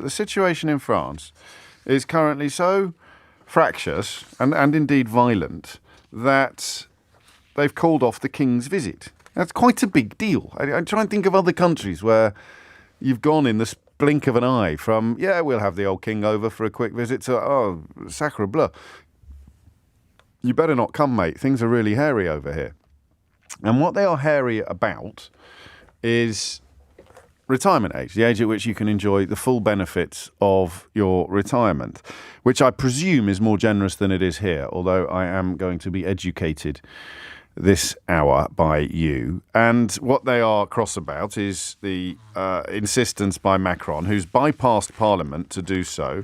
The situation in France is currently so fractious and indeed violent that they've called off the King's visit. That's quite a big deal. I try and think of other countries where you've gone in the blink of an eye from, yeah, we'll have the old king over for a quick visit to, oh, sacre bleu. You better not come, mate. Things are really hairy over here. And what they are hairy about is retirement age, the age at which you can enjoy the full benefits of your retirement, which I presume is more generous than it is here, although I am going to be educated this hour by you. And what they are cross about is the insistence by Macron, who's bypassed Parliament to do so,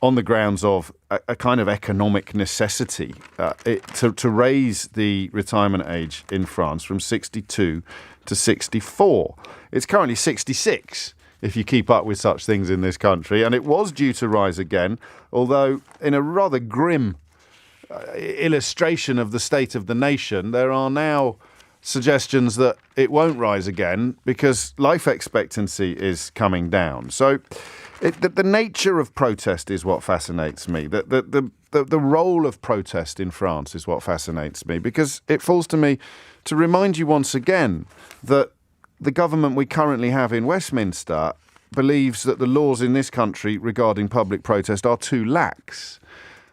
on the grounds of a kind of economic necessity to raise the retirement age in France from 62 to 64. It's currently 66, if you keep up with such things in this country, and it was due to rise again, although in a rather grim illustration of the state of the nation, there are now suggestions that it won't rise again because life expectancy is coming down. So the nature of protest is what fascinates me. The role of protest in France is what fascinates me, because it falls to me to remind you once again that the government we currently have in Westminster believes that the laws in this country regarding public protest are too lax,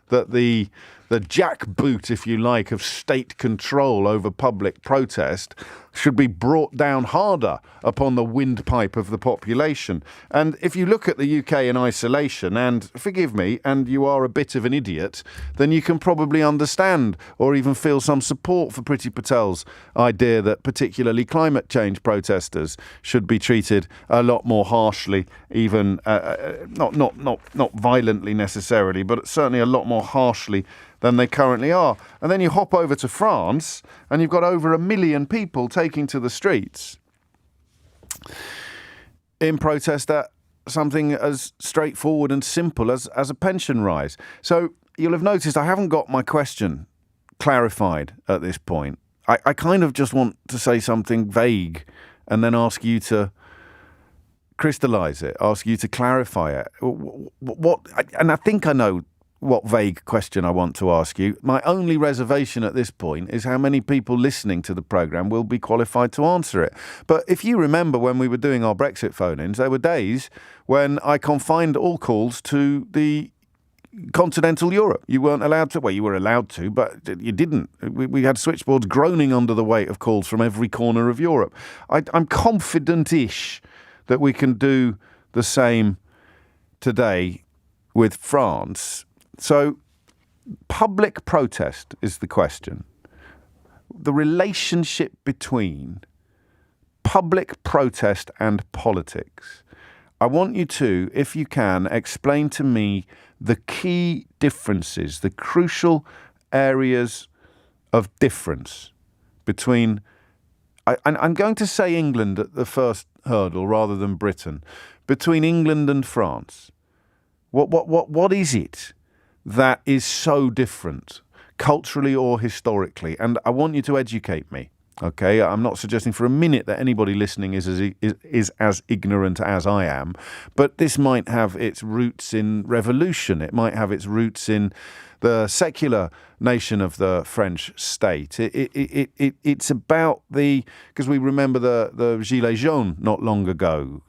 that the jackboot, if you like, of state control over public protest should be brought down harder upon the windpipe of the population. And if you look at the UK in isolation, and forgive me, and you are a bit of an idiot, then you can probably understand or even feel some support for Priti Patel's idea that particularly climate change protesters should be treated a lot more harshly, even not violently necessarily, but certainly a lot more harshly than they currently are. And then you hop over to France and you've got over 1 million people taking to the streets in protest at something as straightforward and simple as a pension rise. So you'll have noticed I haven't got my question clarified at this point. I kind of just want to say something vague and then ask you to crystallise it, ask you to clarify it. And I think I know what vague question I want to ask you. My only reservation at this point is how many people listening to the programme will be qualified to answer it. But if you remember when we were doing our Brexit phone-ins, there were days when I confined all calls to the continental Europe. You weren't allowed to, well, you were allowed to, but you didn't. We had switchboards groaning under the weight of calls from every corner of Europe. I'm confident-ish that we can do the same today with France. So, public protest is the question. The relationship between public protest and politics. I want you to, if you can, explain to me the key differences, the crucial areas of difference between, I'm going to say England at the first hurdle rather than Britain, between England and France. What is it that is so different, culturally or historically? And I want you to educate me, okay? I'm not suggesting for a minute that anybody listening is as ignorant as I am, but this might have its roots in revolution. It might have its roots in the secular nation of the French state. It's about because we remember the Gilets jaunes not long ago,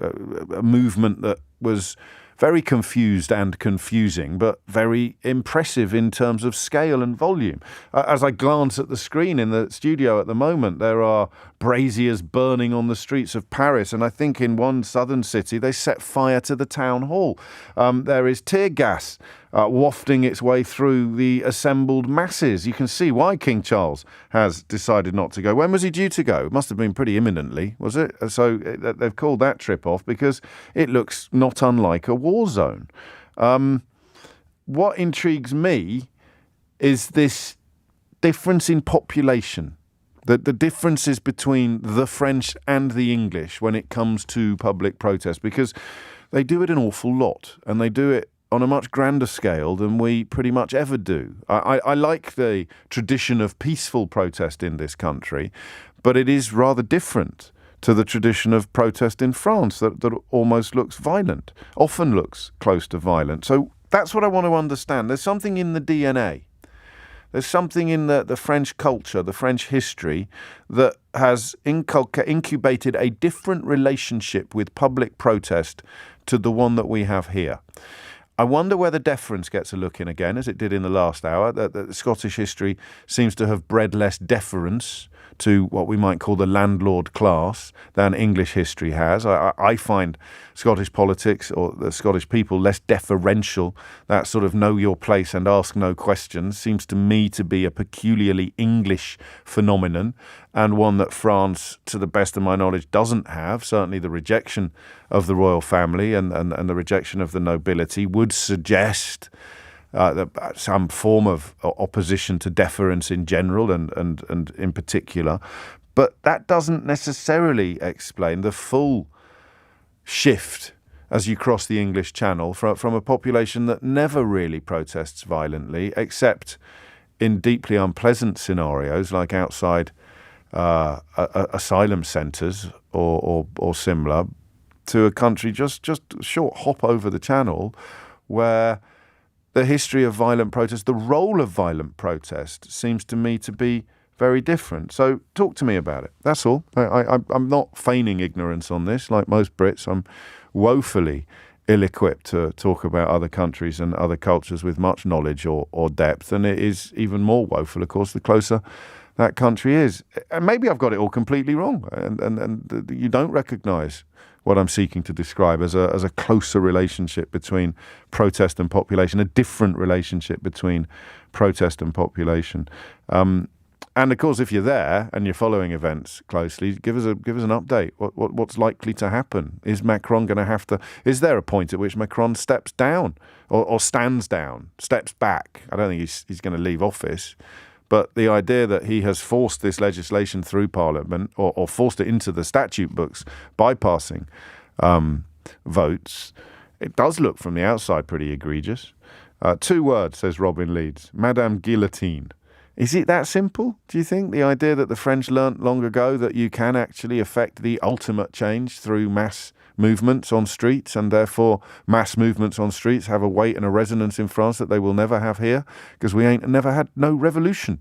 a movement that was very confused and confusing, but very impressive in terms of scale and volume. As I glance at the screen in the studio at the moment, there are braziers burning on the streets of Paris, and I think in one southern city they set fire to the town hall. There is tear gas wafting its way through the assembled masses. You can see why King Charles has decided not to go. When was he due to go? It must have been pretty imminently, was it? So they've called that trip off because it looks not unlike a war zone. What intrigues me is this difference in population, the differences between the French and the English when it comes to public protest, because they do it an awful lot, and they do it on a much grander scale than we pretty much ever do. I like the tradition of peaceful protest in this country, but it is rather different to the tradition of protest in France that almost looks violent, often looks close to violent. So that's what I want to understand. There's something in the DNA. There's something in the French culture, the French history, that has incubated a different relationship with public protest to the one that we have here. I wonder whether deference gets a look in again, as it did in the last hour. That Scottish history seems to have bred less deference to what we might call the landlord class than English history has. I find Scottish politics or the Scottish people less deferential. That sort of know your place and ask no questions seems to me to be a peculiarly English phenomenon, and one that France, to the best of my knowledge, doesn't have. Certainly the rejection of the royal family and the rejection of the nobility would suggest some form of opposition to deference in general and in particular. But that doesn't necessarily explain the full shift as you cross the English Channel from a population that never really protests violently, except in deeply unpleasant scenarios like outside asylum centres or similar, to a country just a short hop over the Channel where the history of violent protest, the role of violent protest, seems to me to be very different. So talk to me about it. That's all. I'm not feigning ignorance on this. Like most Brits, I'm woefully ill-equipped to talk about other countries and other cultures with much knowledge or depth. And it is even more woeful, of course, the closer that country is. And maybe I've got it all completely wrong, and you don't recognise what I'm seeking to describe as a closer relationship between protest and population, a different relationship between protest and population. And of course, if you're there and you're following events closely, give us an update. What's likely to happen? Is Macron going to have to? Is there a point at which Macron steps down or stands down, steps back? I don't think he's going to leave office. But the idea that he has forced this legislation through Parliament or forced it into the statute books, bypassing votes, it does look from the outside pretty egregious. 2 words, says Robin Leeds, Madame Guillotine. Is it that simple, do you think? The idea that the French learnt long ago that you can actually affect the ultimate change through mass movements on streets, and therefore mass movements on streets have a weight and a resonance in France that they will never have here, because we ain't never had no revolution